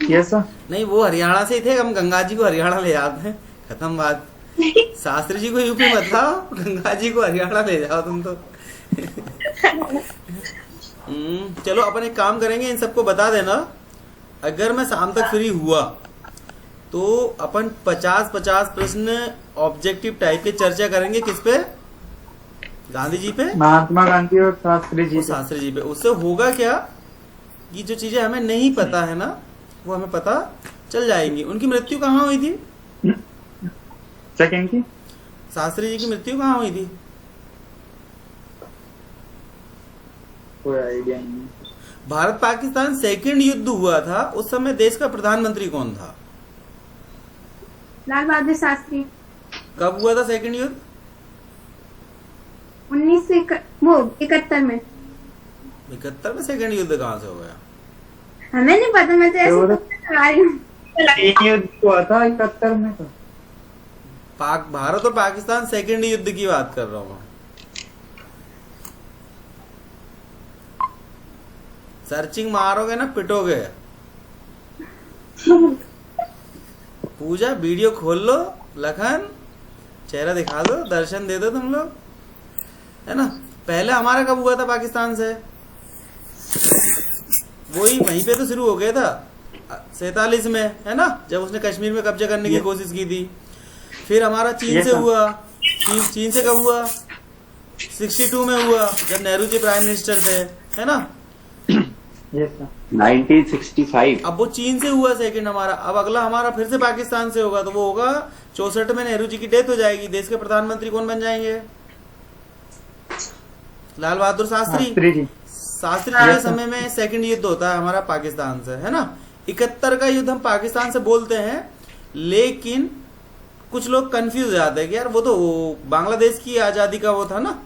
Yes sir. नहीं, वो हरियाणा से ही थे, हम गंगा जी को हरियाणा ले जाते हैं, खत्म बात। शास्त्री जी को यूपी मत लाओ, गंगा जी को हरियाणा ले जाओ तुम तो। चलो अपन एक काम करेंगे, इन सबको बता देना। अगर मैं शाम तक फ्री हुआ तो अपन 50-50 प्रश्न ऑब्जेक्टिव टाइप के चर्चा करेंगे। किस पे? गांधी जी पे, महात्मा गांधी और शास्त्री जी और पे। शास्त्री जी पे। उससे होगा क्या कि जो चीजें हमें नहीं पता है ना, वो हमें पता चल जाएंगी। उनकी मृत्यु कहाँ हुई थी? सेकंड की शास्त्री जी की मृत्यु कहाँ हुई थी? कोई आइडिया नहीं। भारत पाकिस्तान सेकंड युद्ध हुआ था, उस समय देश का प्रधानमंत्री कौन था? लाल बहादुर शास्त्री। कब हुआ था सेकंड युद्ध? 1971 में। 71 में सेकंड युद्ध कहाँ से हो गया? हमें नहीं पता, मैं तो ऐसे तो लगा रही हूँ। तीन युद्ध हुआ था 71 में तो। भारत और पाकिस्तान सेकंड युद्ध की बात कर रहा हूँ मैं। सर्चिंग मारोगे ना पिटोगे। पूजा वीडियो खोल लो, लखन चेहरा दिखा दो, दर्शन दे दो तुम लोग, है ना। पहले हमारा कब हुआ था पाकिस्तान से? वही वहीं पे तो शुरू हो गया था 47 में, है ना, जब उसने कश्मीर में कब्जा करने की कोशिश की थी। फिर हमारा चीन से हुआ। चीन से कब हुआ? 62 में हुआ, जब नेहरू जी प्राइम मिनिस्टर थे, है ना। 1965। अब वो चीन से हुआ सेकंड हमारा। अब अगला हमारा फिर से पाकिस्तान से होगा, तो वो होगा 64 में। नेहरू जी की डेथ हो जाएगी। देश के प्रधानमंत्री कौन बन जाएंगे? लाल बहादुर शास्त्री। शास्त्री जी के समय में सेकंड युद्ध होता है हमारा पाकिस्तान से, है ना। 71 का युद्ध हम पाकिस्तान से बोलते हैं, लेकिन कुछ लोग कंफ्यूज हो जाते हैं कि यार वो तो बांग्लादेश की आजादी का वो था ना।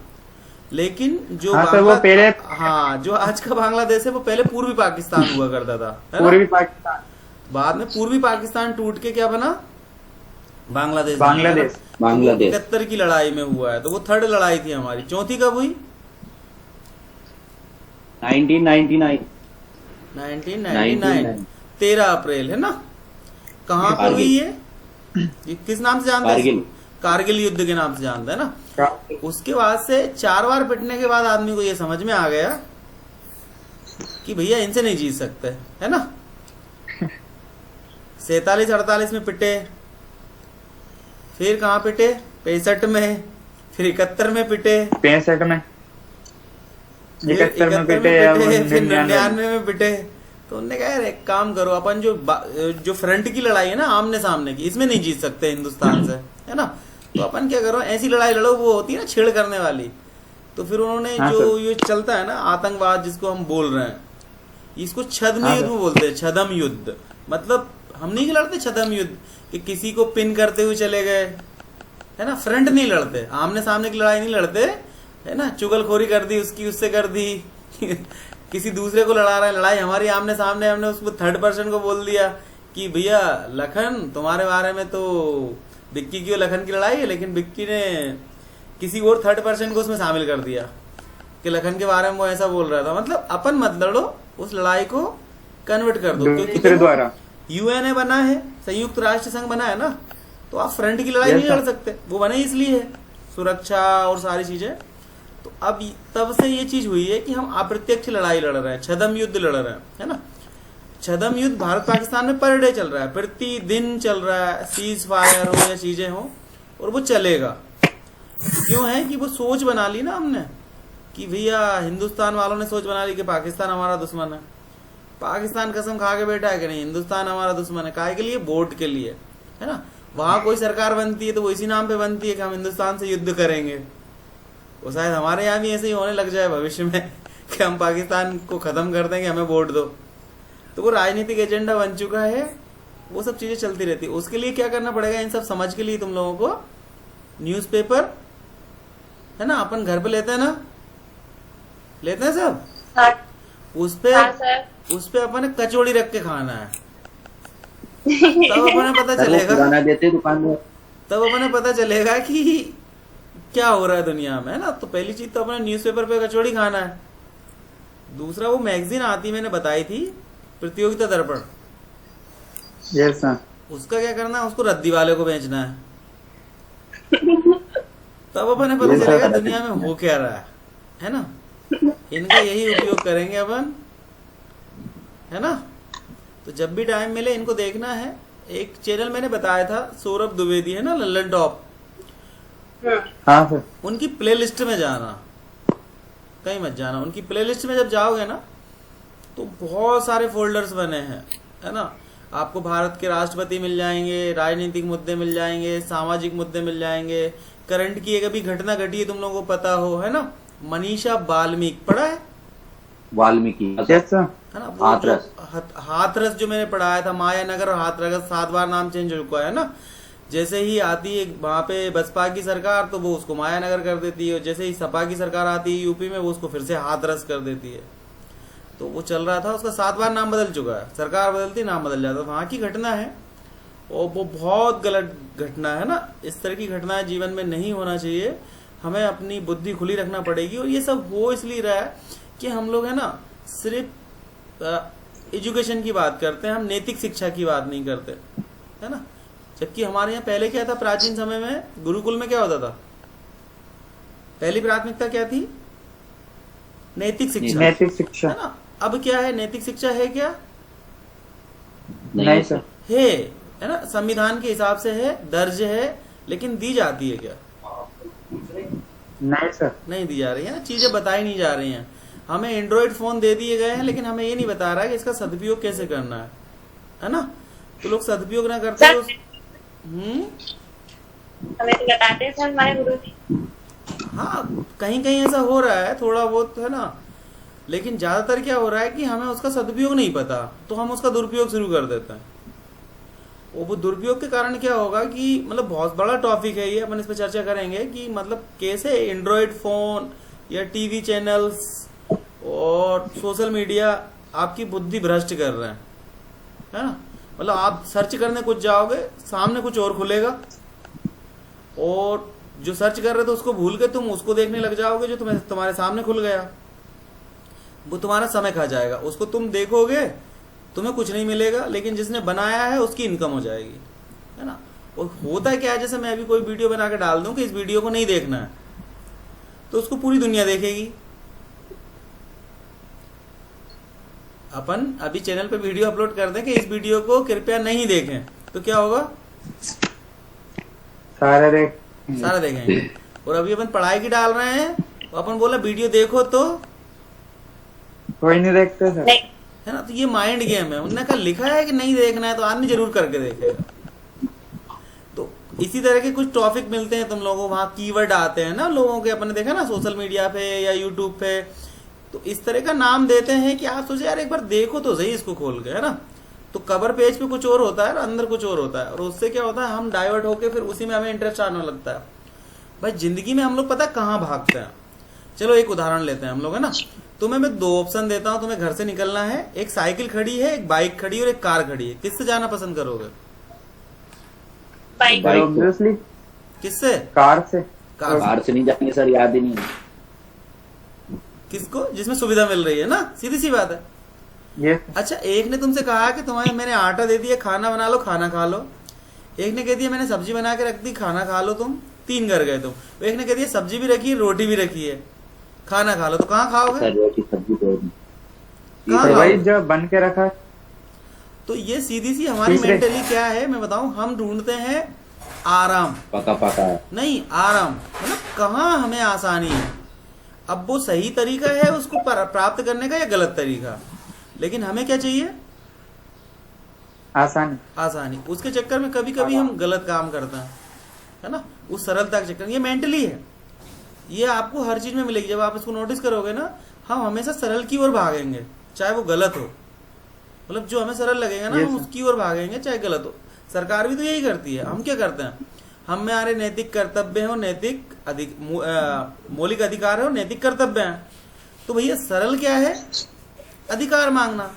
लेकिन जो वो पहले, हाँ, जो आज का बांग्लादेश है वो पहले पूर्वी पाकिस्तान हुआ करता था, है ना? पूर्वी पाकिस्तान। बाद में पूर्वी पाकिस्तान टूट के क्या बना? बांग्लादेश। 71 की लड़ाई में हुआ है, तो वो थर्ड लड़ाई थी हमारी। चौथी कब हुई? 1999 13 अप्रैल, है ना। कहाँ पे हुई ये किस नाम से जानते हैं? कारगिल युद्ध के नाम से जानते हैं ना। उसके बाद से 4 बार पिटने के बाद आदमी को ये समझ में आ गया कि भैया इनसे नहीं जीत सकते, है ना। 47-48 में पिटे, फिर कहाँ पिटे? 65 में, फिर 71 में पिटे, 65 में, 71 में पिटे, फिर 99 में पिटे। तो उन्होंने कहा यार एक काम करो, अपन जो फ्रंट की लड़ाई है ना, आमने सामने की, इसमें नहीं जीत सकते हिंदुस्तान से, है ना। तो अपन क्या करो, ऐसी लड़ाई लड़ो, वो होती है ना छेड़ करने वाली। तो फिर उन्होंने जो ये चलता है ना आतंकवाद, जिसको हम बोल रहे हैं, इसको छद्म युद्ध बोलते हैं। छद्म युद्ध मतलब हम नहीं लड़ते छद्म युद्ध कि किसी को पिन करते हुए चले गए, है ना। फ्रंट नहीं लड़ते, आमने सामने की लड़ाई नहीं लड़ते, है ना। चुगलखोरी कर दी उसकी, उससे कर दी किसी दूसरे को लड़ा रहा है, लड़ाई हमारी आमने सामने। हमने उसको थर्ड पर्सन को बोल दिया कि भैया लखन तुम्हारे बारे में तो विक्की की और लखन की लड़ाई है, लेकिन विक्की ने किसी और थर्ड पर्सन को उसमें शामिल कर दिया कि लखन के बारे में वो ऐसा बोल रहा था। मतलब अपन मत लड़ो, उस लड़ाई को कन्वर्ट कर दो, क्योंकि द्वारा यूएनए बना है, संयुक्त राष्ट्र संघ बना है ना। तो आप फ्रंट की लड़ाई नहीं लड़ सकते, वो बने इसलिए है सुरक्षा और सारी चीजें। तो अब तब से ये चीज हुई है कि हम अप्रत्यक्ष लड़ाई लड़ रहे हैं, छद्म युद्ध लड़ रहे हैं, है ना। छद्म युद्ध भारत पाकिस्तान में पर डे चल रहा है, प्रतिदिन चल रहा है। सीज फायर हो या चीजें हो, और वो चलेगा। क्यों है कि वो सोच बना ली ना हमने कि भैया हिंदुस्तान वालों ने सोच बना ली कि पाकिस्तान हमारा दुश्मन है। पाकिस्तान कसम खा के बैठा है कि नहीं हिंदुस्तान हमारा दुश्मन है। काहे के लिए? वोट के लिए, है ना। वहां कोई सरकार बनती है तो वो इसी नाम पे बनती है कि हम हिंदुस्तान से युद्ध करेंगे। वो शायद हमारे यहाँ भी ऐसे ही होने लग जाए भविष्य में कि हम पाकिस्तान को खत्म कर देंगे, हमें वोट दो। तो वो राजनीतिक एजेंडा बन चुका है, वो सब चीजें चलती रहती है। उसके लिए क्या करना पड़ेगा, इन सब समझ के लिए तुम लोगों को न्यूज़पेपर, है ना, अपन घर पे लेते हैं ना, लेते हैं सब। उस पे अपन कचौड़ी रख के खाना है, तब अपने पता चलेगा, देते दुकान, तब अपने पता चलेगा कि क्या हो रहा है दुनिया में, है ना। तो पहली चीज तो अपने न्यूज़पेपर पे कचौड़ी खाना है। दूसरा वो मैगजीन आती मैंने बताई थी, प्रतियोगिता दर्पण, यस सर। उसका क्या करना है, उसको रद्दी वाले को बेचना है। तब अपन पता ये चलेगा सर। दुनिया में हो क्या रहा है ना। इनका यही उपयोग करेंगे अपन, है ना। तो जब भी टाइम मिले इनको देखना है। एक चैनल मैंने बताया था, सौरभ द्विवेदी है ना, लल्लन टॉप, हाँ सर। उनकी प्लेलिस्ट में जाना, कहीं मत जाना। उनकी प्लेलिस्ट में जब जाओगे ना तो बहुत सारे फोल्डर्स बने हैं, है ना। आपको भारत के राष्ट्रपति मिल जाएंगे, राजनीतिक मुद्दे मिल जाएंगे, सामाजिक मुद्दे मिल जाएंगे, करंट की एक अभी घटना घटी है तुम लोगों को पता हो, है ना, मनीषा बाल्मीकि पढ़ा है वाल्मीकि यस सर। है ना। वो हाथरस। हाथरस जो मैंने पढ़ाया था, मायानगर और हाथरस 7 बार नाम चेंज हो चुका है ना। जैसे ही आती है वहां पे बसपा की सरकार तो वो उसको मायानगर कर देती है, जैसे ही सपा की सरकार आती है यूपी में वो उसको फिर से हाथरस कर देती है। तो वो चल रहा था, उसका 7 बार नाम बदल चुका है, सरकार बदलती नाम बदल जाता। वहां की घटना है और वो बहुत गलत घटना है ना। इस तरह की घटनाएं जीवन में नहीं होना चाहिए, हमें अपनी बुद्धि खुली रखना पड़ेगी। और ये सब हो इसलिए रहा है कि हम लोग है ना सिर्फ एजुकेशन की बात करते हैं, हम नैतिक शिक्षा की बात नहीं करते, है ना। जबकि हमारे यहाँ पहले क्या था, प्राचीन समय में गुरुकुल में क्या होता था, पहली प्राथमिकता क्या थी, नैतिक शिक्षा, नैतिक शिक्षा। है ना। अब क्या है, नैतिक शिक्षा है क्या, नहीं सर। है ना, संविधान के हिसाब से है, दर्ज है, लेकिन दी जाती है क्या, नहीं सर। नहीं दी जा रही है ना। चीजें बताई नहीं जा रही हैं। हमें एंड्रॉइड फोन दे दिए गए हैं, लेकिन हमें ये नहीं बता रहा है कि इसका सदुपयोग कैसे करना है ना। तो लोग सदुपयोग ना करते तो हमें तो बताते हैं सर हमारे गुरुजी। हाँ, कहीं कहीं ऐसा हो रहा है थोड़ा बहुत, है ना। लेकिन ज्यादातर क्या हो रहा है कि हमें उसका सदुपयोग नहीं पता, तो हम उसका दुरुपयोग शुरू कर देते हैं। और वो दुरुपयोग के कारण क्या होगा कि मतलब बहुत बड़ा टॉपिक है ये, अपन इस पर चर्चा करेंगे कि मतलब कैसे एंड्रॉइड फोन या टीवी चैनल्स और सोशल मीडिया आपकी बुद्धि भ्रष्ट कर रहे हैं, है ना। मतलब आप सर्च करने कुछ जाओगे, सामने कुछ और खुलेगा, और जो सर्च कर रहे थे उसको भूल के तुम उसको देखने लग जाओगे जो तुम्हारे सामने खुल गया। वो तुम्हारा समय खा जाएगा, उसको तुम देखोगे, तुम्हें कुछ नहीं मिलेगा, लेकिन जिसने बनाया है उसकी इनकम हो जाएगी, है ना। और होता क्या है, जैसे मैं अभी कोई वीडियो बना के डाल दूं कि इस वीडियो को नहीं देखना है, तो उसको पूरी दुनिया देखेगी। अपन अभी चैनल पे वीडियो अपलोड कर दें कि इस वीडियो को कृपया नहीं देखें, तो क्या होगा, सारे देखेंगे। और अभी अपन पढ़ाई की डाल रहे हैं, तो अपन बोला वीडियो देखो, तो कोई नहीं देखते सर, नहीं है ना। तो ये माइंड गेम है। उन्होंने कहा लिखा है कि नहीं देखना है तो आदमी जरूर करके देखेगा। तो इसी तरह के कुछ टॉपिक मिलते हैं तुम लोगों को, वहां कीवर्ड आते हैं ना लोगों के, अपने देखा ना सोशल मीडिया पे या यूट्यूब पे, तो इस तरह का नाम देते हैं कि आप सोचे यार एक बार देखो तो सही इसको खोल के, है ना। तो कवर पेज पे कुछ और होता है और अंदर कुछ और होता है, और उससे क्या होता है, हम डाइवर्ट होके फिर उसी में हमें इंटरेस्ट आने लगता है। भाई जिंदगी में हम लोग पता है कहाँ भागते हैं। चलो एक उदाहरण लेते हैं हम लोग, है ना। तुम्हें मैं 2 ऑप्शन देता हूं, तुम्हें घर से निकलना है, एक साइकिल खड़ी है, एक बाइक खड़ी है और एक कार खड़ी है, किससे जाना पसंद करोगे, बाइक बाइक। ऑब्वियसली किससे, कार से। कार से नहीं जाएंगे सर, याद ही नहीं है। किसको, जिसमें सुविधा मिल रही है ना, सीधी सी बात है। ये अच्छा, एक ने तुमसे कहा कि तुम्हें मैंने आटा दे दिया, खाना बना लो, खाना खा लो। एक ने कह दिया मैंने सब्जी बना के रख दी, खाना खा लो तुम, 3 घर गए तुम। एक ने कह दिया सब्जी भी रखी है, रोटी भी रखी है, खाना खा लो, तो कहाँ खाओगे, सर रोटी सब्जी तो कहाँ तो वही खाओगे? जो बन के रखा है। तो ये सीधी सी हमारी तीसरे- मेंटली क्या है मैं बताऊं, हम ढूंढते हैं आराम, पका पका है। नहीं आराम, मतलब कहाँ हमें आसानी है। अब वो सही तरीका है उसको प्राप्त करने का या गलत तरीका, लेकिन हमें क्या चाहिए, आसानी। आसानी। उसके चक्कर में कभी कभी हम गलत काम करते हैं, है ना, उस सरलता के चक्कर में। ये मेंटली है, ये आपको हर चीज में मिलेगी। जब आप इसको नोटिस करोगे ना, हम हमेशा सरल की ओर भागेंगे चाहे वो गलत हो, मतलब जो हमें सरल लगेगा ना हम उसकी ओर भागेंगे चाहे गलत हो। सरकार भी तो यही करती है। हम क्या करते हैं, हम में हमारे नैतिक कर्तव्य है और नैतिक मौलिक अधिकार है और नैतिक कर्तव्य है। तो भैया सरल क्या है, अधिकार मांगना।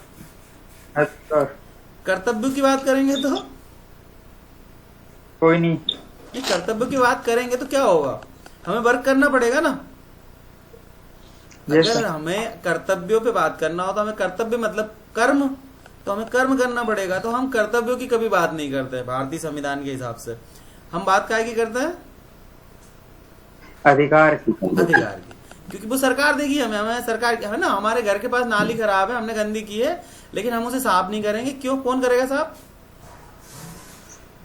अच्छा कर्तव्य की बात करेंगे तो कोई नहीं। कर्तव्य की बात करेंगे तो क्या होगा, हमें वर्क करना पड़ेगा ना। Yes, अगर sir. हमें कर्तव्यों पे बात करना हो तो हमें कर्तव्य मतलब कर्म, तो हमें कर्म करना पड़ेगा। तो हम कर्तव्यों की कभी बात नहीं करते भारतीय संविधान के हिसाब से। हम बात काय की करते हैं? अधिकार की। अधिकार की, क्योंकि वो सरकार देगी हमें। हमें सरकार है ना, हमारे घर के पास नाली खराब है, हमने गंदी की है, लेकिन हम उसे साफ नहीं करेंगे। क्यों? कौन करेगा साफ?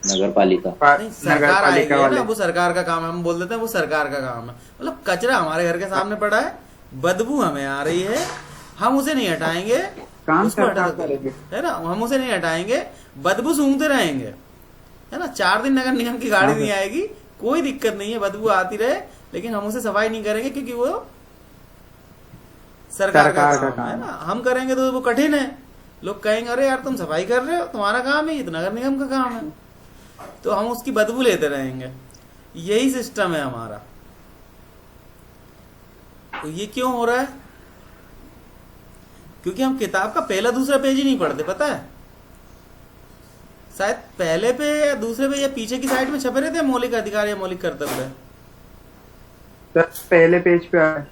नगर पालिका। नहीं, सरकार आएगी ना, वो सरकार का काम है। हम बोल देते हैं वो सरकार का काम है। मतलब कचरा हमारे घर के सामने पड़ा है, बदबू हमें आ रही है, हम उसे नहीं हटाएंगे, काम उसको हटा सरकार सकते करेगी। है ना, हम उसे नहीं हटाएंगे, बदबू सूंघते रहेंगे, है ना। 4 दिन नगर निगम की गाड़ी नहीं आएगी, कोई दिक्कत नहीं है, बदबू आती रहे, लेकिन हम उसे सफाई नहीं करेंगे, क्योंकि वो सरकार का काम है ना। हम करेंगे तो वो कठिन है। लोग कहेंगे अरे यार तुम सफाई कर रहे हो, तुम्हारा काम है, ये तो नगर निगम का काम है। तो हम उसकी बदबू लेते रहेंगे। यही सिस्टम है हमारा। तो ये क्यों हो रहा है? क्योंकि हम किताब का पहला दूसरा पेज ही नहीं पढ़ते, पता है। शायद पहले पे या दूसरे पे या पीछे की साइड में छपे रहते हैं मौलिक अधिकार या मौलिक कर्तव्य। सर पहले पेज पे आए।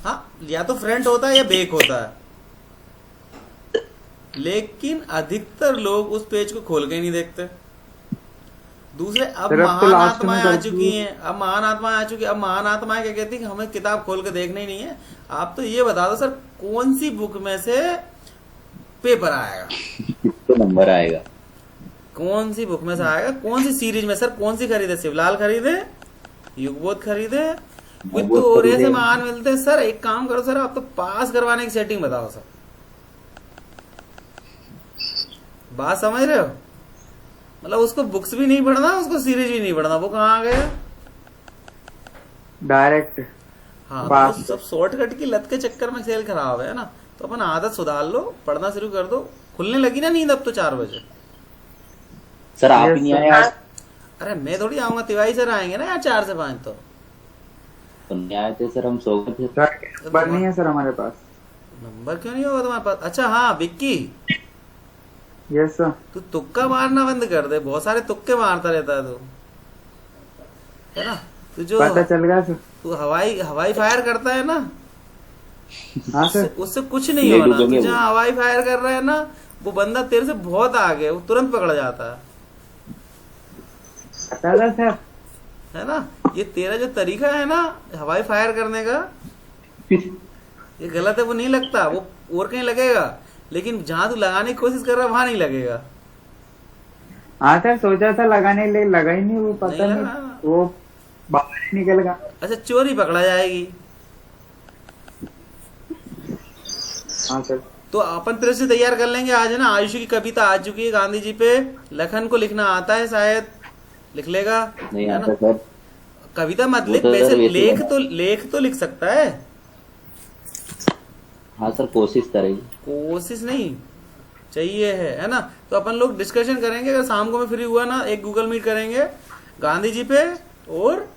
हाँ, या तो फ्रंट होता है या बैक होता है, लेकिन अधिकतर लोग उस पेज को खोल के ही नहीं देखते। दूसरे अब सिर्फ तो महान लास्ट आत्माएं में आ करती चुकी है। हैं। अब महान आत्माएं आ चुकी है। अब महान आत्माएं क्या कहती है कि हमें किताब खोल के देखना ही नहीं है। आप तो ये बता दो सर, कौन सी बुक में से पेपर आएगा, कितने नंबर आएगा? कौन सी बुक में से आएगा, कौन सी सीरीज में सर, कौन सी खरीदे? शिवलाल खरीदे, युगबोध खरीदे, कोई तो और ऐसे महान मिलते हैं। सर एक काम करो सर, आप तो पास करवाने की सेटिंग बताओ सर। बात समझ रहे हो? मतलब उसको बुक्स भी नहीं पढ़ना, उसको सीरीज भी नहीं पढ़ना, वो कहाँ आ गया? डायरेक्ट। हाँ, बात तो सब शॉर्टकट की लत के चक्कर में खेल खराब है ना। तो अपन आदत सुधार लो, पढ़ना शुरू कर दो। खुलने लगी ना नींद अब तो 4 बजे। सर आप ही Yes, नहीं sir. आए आज? अरे मैं थोड़ी आऊंगा, तिवारी सर आएंगे ना यार 4 से 5। तो नहीं आए थे सर, हम सो गए थे। सर नंबर नहीं है सर हमारे पास। नंबर क्यों नहीं होगा तुम्हारे पास? अच्छा हाँ विक्की, यस सर। तू तुक्का मारना बंद कर दे। बहुत सारे तुक्के मारता रहता है तू, है ना। तू जो पता चल गया सर। तू हवाई फायर करता है ना, हाँ सर। उससे कुछ नहीं ले होना। डूबेंगे तू वो। जहाँ हवाई फायर कर रहा है ना, वो बंदा तेरे से बहुत आगे, वो तुरंत पकड़ जाता है पता था सर। है ना। ये तेरा जो तरीका है ना हवाई फायर करने का, ये गलत है, वो नहीं लगता, वो और कहीं लगेगा, लेकिन जहां तू लगाने की कोशिश कर रहा है वहां नहीं लगेगा। हाँ सर सोचा था लगाने के लिए, लगा ही नहीं, वो पता नहीं नहीं, लगा। वो बाहर ही निकल गया। अच्छा चोरी पकड़ा जाएगी। हाँ सर। तो अपन तरह से तैयार कर लेंगे आज, है ना। आयुषी की कविता आ चुकी है गांधी जी पे। लखन को लिखना आता है, शायद लिख लेगा, नहीं है आता ना। सर। कविता मत वो लिख, तो वैसे सर वैसे लेख तो लिख सकता है। हाँ सर कोशिश करेंगे। कोशिश नहीं चाहिए है ना। तो अपन लोग डिस्कशन करेंगे, अगर शाम को मैं फ्री हुआ ना, एक गूगल मीट करेंगे गांधी जी पे और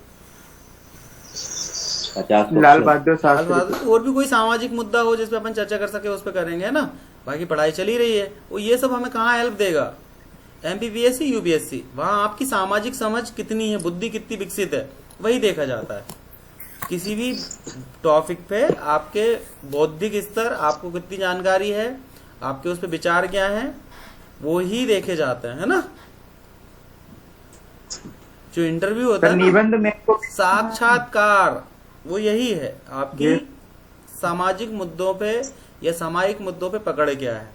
50 लाल बहादुर लाल शास्त्री। बहादुर, और भी कोई सामाजिक मुद्दा हो जिसपे अपन चर्चा कर सके उस पर करेंगे, है ना। बाकी पढ़ाई चली रही है, वो ये सब हमें कहाँ हेल्प देगा? एमपीपीएससी यूपीएससी, वहां आपकी सामाजिक समझ कितनी है, बुद्धि कितनी विकसित है, वही देखा जाता है। किसी भी टॉपिक पे आपके बौद्धिक स्तर, आपको कितनी जानकारी है, आपके उस पर विचार क्या है, वो ही देखे जाते हैं, है ना। जो इंटरव्यू होता सर है ना, निबंध में को साक्षात्कार, वो यही है आपकी ये। सामाजिक मुद्दों पे या सामायिक मुद्दों पे पकड़ क्या है।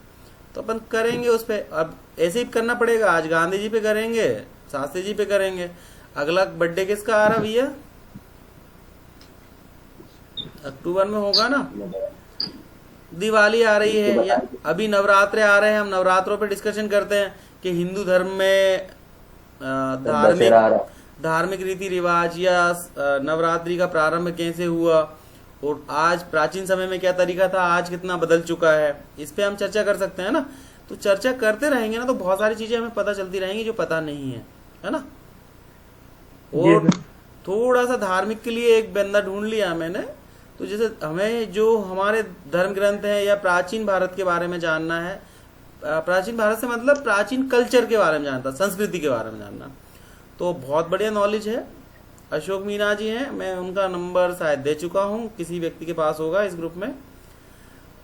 तो अपन करेंगे उस पे। अब ऐसे ही करना पड़ेगा। आज गांधी जी पे करेंगे, शास्त्री जी पे करेंगे। अगला बर्थडे किसका आ रहा भैया? अक्टूबर में होगा ना। दिवाली आ रही है, या अभी नवरात्रे आ रहे हैं। हम नवरात्रों पे डिस्कशन करते हैं कि हिंदू धर्म में धार्मिक रीति रिवाज या नवरात्रि का प्रारंभ कैसे हुआ, और आज प्राचीन समय में क्या तरीका था, आज कितना बदल चुका है। इस पे हम चर्चा कर सकते हैं ना। तो चर्चा करते रहेंगे ना, तो बहुत सारी चीजें हमें पता चलती रहेंगी जो पता नहीं है ना। और थोड़ा सा धार्मिक के लिए एक बंदा ढूंढ लिया मैंने। तो जैसे हमें जो हमारे धर्म ग्रंथ है या प्राचीन भारत के बारे में जानना है, प्राचीन भारत से मतलब प्राचीन कल्चर के बारे में जानना, संस्कृति के बारे में जानना, तो बहुत बढ़िया नॉलेज है। अशोक मीना जी हैं, मैं उनका नंबर शायद दे चुका हूँ, किसी व्यक्ति के पास होगा इस ग्रुप में।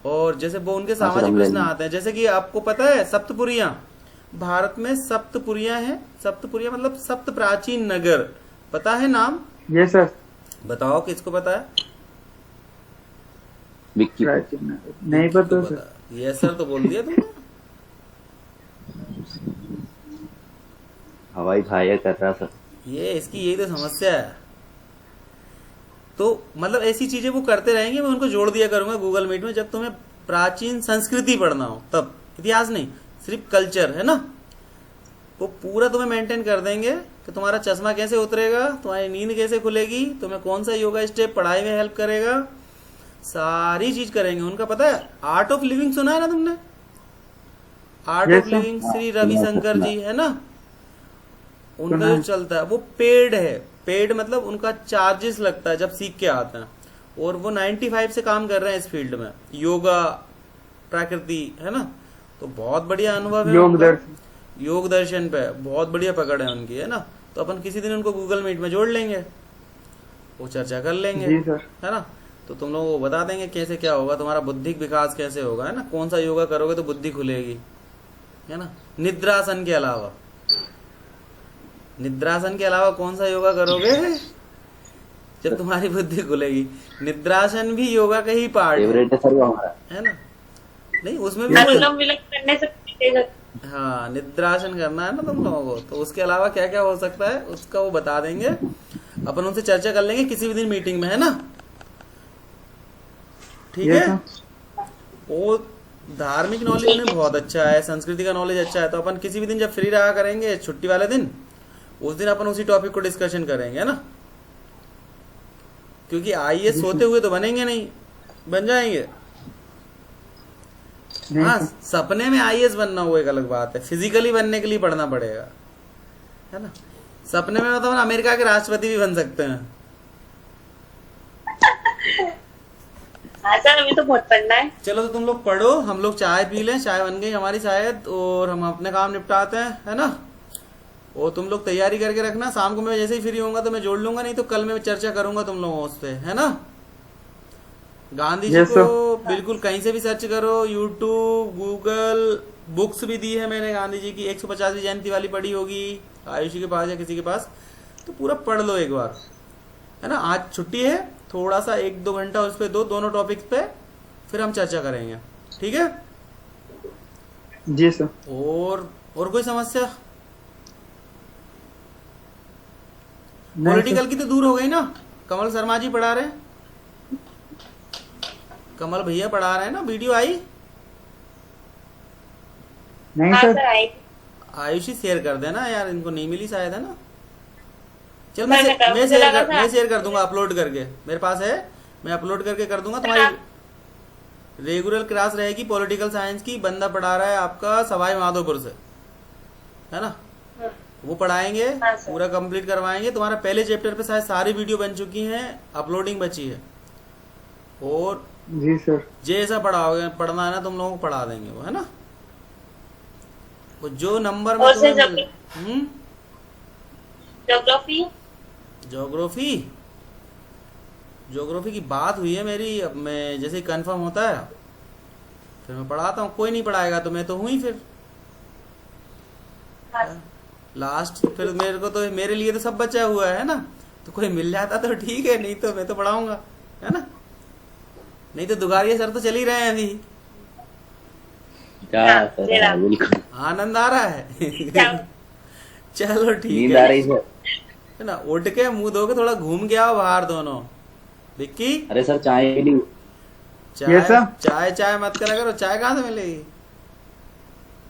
और जैसे वो उनके हाँ, सर, सामाजिक हम प्रश्न लेंगे। आते हैं, जैसे कि आपको पता है सप्तपुरियां, भारत में सप्तपुरियां हैं। सप्तपुरियां मतलब सप्त प्राचीन नगर, पता है नाम? ये सर बताओ किसको पता है? विक्की प्राचीन नगर। नहीं पता किसको सर। पता? ये सर तो बोल दिया तुमने। हवाई फायर कर रहा सर। ये इसकी यही तो समस्या है। तो मतलब ऐसी चीजें वो करते रहेंगे, मैं उनको जोड़ दिया करूंगा गूगल मीट में, जब तुम्हें प्राचीन संस्कृति पढ़ना हो तब। इतिहास नहीं, सिर्फ कल्चर, है ना। वो पूरा तुम्हें मेंटेन कर देंगे कि तुम्हारा चश्मा कैसे उतरेगा, तुम्हारी नींद कैसे खुलेगी, तुम्हें कौन सा योगा स्टेप पढ़ाई में हेल्प करेगा, सारी चीज करेंगे। उनका पता है आर्ट ऑफ लिविंग सुना है ना तुमने? Art Yes, of sir. Living Shri हाँ, रविशंकर सुना। जी, है ना। उनका सुना जो है। चलता है वो पेड है। पेड मतलब उनका चार्जेस लगता है जब सीख के आते हैं, और वो 95 से काम कर रहे हैं इस फील्ड में, योगा, प्रकृति, है ना। तो बहुत बढ़िया अनुभव है योग उनका। दर्शन। योग दर्शन पे बहुत बढ़िया पकड़ है उनकी, है ना। तो अपन किसी दिन उनको गूगल मीट में जोड़ लेंगे, वो चर्चा कर लेंगे, जी सर। है ना। तो तुम लोगों को बता देंगे कैसे क्या होगा, तुम्हारा बुद्धिक विकास कैसे होगा, है ना। कौन सा योगा करोगे तो बुद्धि खुलेगी, है ना। निद्रासन के अलावा, निद्रासन के अलावा कौन सा योगा करोगे जब तुम्हारी बुद्धि खुलेगी? निद्रासन भी योगा का ही पार्ट फेवरेट है सर वो हमारा। है ना। नहीं उसमें भी अनुलोम विलोम करने से तेज होता हाँ, निद्रासन करना है ना तुम लोगों को। तो उसके अलावा क्या क्या हो सकता है उसका वो बता देंगे, अपन उनसे चर्चा कर लेंगे किसी भी दिन मीटिंग में, है ना। ठीक Yes, है। sir. वो धार्मिक नॉलेज उन्हें बहुत अच्छा है, संस्कृति का नॉलेज अच्छा है। तो अपन किसी भी दिन जब फ्री रहा करेंगे, छुट्टी वाले दिन, उस दिन अपन उसी टॉपिक को डिस्कशन करेंगे, है ना। क्योंकि आईएएस सोते हुए तो बनेंगे नहीं, बन जाएंगे। नहीं हाँ, सर। सपने में आईएएस बनना वो एक अलग बात है, फिजिकली बनने के लिए पढ़ना पड़ेगा, है ना। सपने में मतलब अमेरिका के राष्ट्रपति भी बन सकते हैं। हाँ सर, अभी तो बहुत पढ़ना है। चलो तो तुम लोग पढ़ो, हम लोग चाय पी लें, चाय बन गई हमारी शायद, और हम अपने काम निपटाते हैं, है ना। और तुम लोग तैयारी करके रखना, शाम को मैं जैसे ही फ्री होऊंगा तो मैं जोड़ लूंगा, नहीं तो कल मैं चर्चा करूंगा तुम लोगों से, है ना। गांधी जी Yes, को sir. बिल्कुल कहीं से भी सर्च करो, यूट्यूब, गूगल, बुक्स भी दी है मैंने गांधी जी की, 150वीं जयंती वाली पढ़ी होगी आयुषी के पास या किसी के पास, तो पूरा पढ़ लो एक बार, है ना। आज छुट्टी है, थोड़ा सा 1-2 घंटा उस पे दो, दोनों टॉपिक्स पे, फिर हम चर्चा करेंगे, ठीक है। जी सर। और कोई समस्या? नहीं पॉलिटिकल सर। की तो दूर हो गई ना, कमल शर्मा जी पढ़ा रहे हैं, कमल भैया पढ़ा रहे हैं ना, वीडियो आई? नहीं हाँ सर। सर, आई। आयुषी शेयर कर देना यार, इनको नहीं मिली शायद, है ना। चल मैं कर- मुझे लगा था- मैं शेयर कर दूंगा अपलोड करके, मेरे पास है, मैं अपलोड करके कर दूंगा। तुम्हारी रेगुलर क्लास रहेगी पॉलिटिकल साइंस की, बंदा पढ़ा रहा है आपका सवाई माधोपुर से, है ना। वो पढ़ाएंगे, हाँ सर। पूरा कंप्लीट करवाएंगे। तुम्हारा पहले चैप्टर पे शायद सारी वीडियो बन चुकी हैं, अपलोडिंग बची है। और जी सर। जैसा पढ़ाओगे, पढ़ना है ना तुम लोगों को पढ़ा देंगे वो, है ना। वो जो नंबर में और तुम्हें सर, ज्योग्राफी ज्योग्राफी ज्योग्राफी की बात हुई है मेरी, अब मैं जैसे ही कंफर्म होता है फिर मैं पढ़ाता हूँ। कोई नहीं पढ़ाएगा तो मैं तो हूँ ही फिर लास्ट। फिर मेरे को तो, मेरे लिए तो सब बचा हुआ है ना, तो कोई मिल जाता तो ठीक है, नहीं तो मैं तो पढ़ाऊंगा, है ना। नहीं तो दुगारिया सर तो चल ही रहे हैं अभी। क्या हाँ, सर, मेरा। हाँ, बिल्कुल आनंद आ रहा है चलो ठीक नींद आ है, रही सर। है ना। उठ के मुंह धो के थोड़ा घूम के आओ बाहर दोनों। विक्की, अरे सर चाय मिली? चाय Yes, sir. चाय चाय मत करा करो, चाय कहाँ से मिलेगी?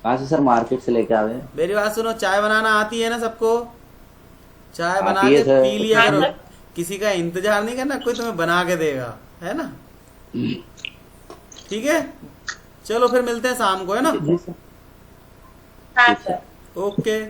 कहाँ से सर? मार्केट से लेके आवे। मेरी बात सुनो, चाय बनाना आती है ना सबको? चाय बना आती के है सर। पी लिया हाँ, करो, सर। किसी का इंतजार नहीं करना, कोई तुम्हें बना के देगा, है ना। ठीक है, चलो फिर मिलते हैं शाम को, है ना। जी सर। हाँ सर। ओके।